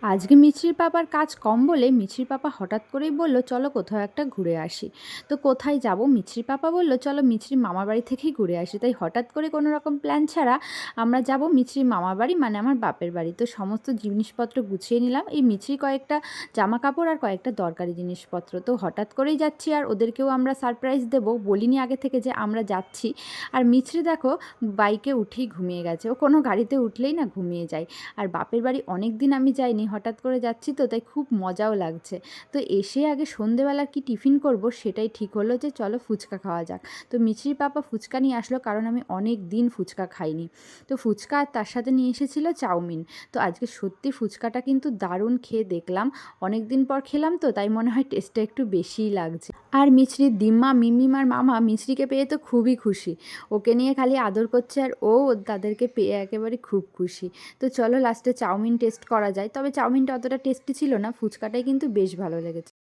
আজকে মিছরির পাপার কাজ কম বলে মিছরির পাপা হঠাৎ করেই বলল, চলো কোথাও একটা ঘুরে আসি। তো কোথায় যাব? মিছরির পাপা বলল, চলো মিছরির মামার বাড়ি থেকেই ঘুরে আসি। তাই হঠাৎ করে কোনো রকম প্ল্যান ছাড়া আমরা যাব মিছরির মামার বাড়ি, মানে আমার বাপের বাড়ি। তো সমস্ত জিনিসপত্র গুছিয়ে নিলাম, এই মিছরি কয়েকটা জামা কাপড় আর কয়েকটা দরকারি জিনিসপত্র। তো হঠাৎ করেই যাচ্ছি, আর ওদেরকেও আমরা সারপ্রাইজ দেবো, বলিনি আগে থেকে যে আমরা যাচ্ছি। আর মিছরি দেখো বাইকে উঠেই ঘুমিয়ে গেছে, ও কোনো গাড়িতে উঠলেই না ঘুমিয়ে যায়। আর বাপের বাড়ি অনেক দিন আমি যাইনি, হঠাৎ করে যাচ্ছি, তো তাই খুব মজাও লাগছে। তো এসে আগে সন্ধেবেলা কি টিফিন করব সেটাই ঠিক হলো, যে চলো ফুচকা খাওয়া যাক। তো মিছরির পাপা ফুচকা নিয়ে আসলো, কারণ আমি অনেক দিন ফুচকা খাইনি। তো ফুচকা আর তার সাথে নিয়ে এসেছিলো চাউমিন। তো আজকে সত্যি ফুচকাটা কিন্তু দারুণ খেয়ে দেখলাম, অনেক দিন পর খেলাম, তো তাই মনে হয় টেস্টটা একটু বেশিই লাগছে। আর মিছরির দিম্মা, মিমিম আর মামা মিছরিকে পেয়ে তো খুবই খুশি, ওকে নিয়ে খালি আদর করছে, আর ও তাদেরকে পেয়ে একেবারে খুব খুশি। তো চলো লাস্টে চাউমিন টেস্ট করা যায়, তবে চাউমিনটা অতটা টেস্টি ছিল না, ফুচকাটাই কিন্তু বেশ ভালো লেগেছে।